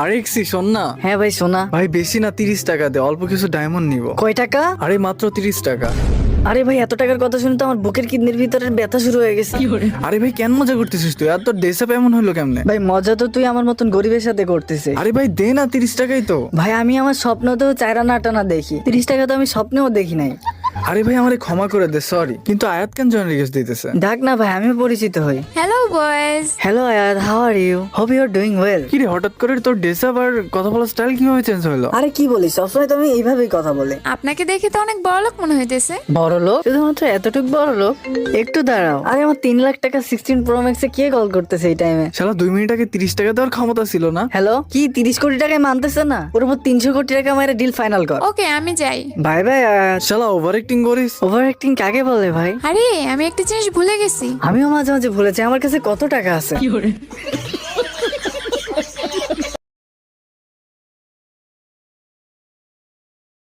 আরে এক্সি শোন না। হ্যাঁ ভাই শোনা। ভাই বেশি না 30 টাকা দে, অল্প কিছু ডায়মন্ড নিব। কয় টাকা? আরে মাত্র 30 টাকা। আরে ভাই এত টাকার কথা শুনে তো আমার বুকের কিডনির ভিতরে ব্যথা শুরু হয়ে গেছে। আরে ভাই কেন মজা করতেছিস তুই? আর তোর ডেসাপ এমন হলো কেমনে? ভাই মজা তো তুই আমার মতন গরিবের সাথে করতেছিস। আরে ভাই দে না, 30 টাকাই তো। ভাই আমি আমার স্বপ্নতেও চাইরানা আটানা দেখি, 30 টাকা তো আমি স্বপ্নেও দেখি নাই। আরে ভাই আমারে ক্ষমা করে দে, সরি। কিন্তু আয়াত কেন জয়েন রিকোয়েস্ট দিতেছে? ডাক না ভাই, আমি পরিচিত হই। Hello boys. Hello Ayad, how are you? Hope you are doing well. কি রে হঠাৎ করে তোর ডেসাপ আর কথা বলার স্টাইল কিভাবে চেঞ্জ হলো? আরে কি বলিস, সবসময় তো আমি এইভাবেই কথা বলি। আপনাকে দেখে তো অনেক বড়লোক মনে হইতেছে। বড় লোক? শুধুমাত্র এতটুক বড় লোক? একটু দাঁড়াও, আরে আমার 3 লাখ টাকা 16 প্রো ম্যাক্সে কে কল করতেছে এই টাইমে? শালা 2 মিনিট আগে 30 টাকা দেওয়ার ক্ষমতা ছিল না? হ্যালো, কি 30 কোটি টাকায় মানতেছে না? ওর উপর 300 কোটি টাকা মেরে ডিল ফাইনাল কর। ওকে আমি যাই। বাই বাই আয়াত। শালা ওভার অ্যাক্টিং করিস। ওভার অ্যাক্টিং কাকে বলে ভাই? আরে আমি একটা জিনিস ভুলে গেছি। আমিও মাঝে মাঝে ভুলেছি আমার কাছে কত টাকা আছে।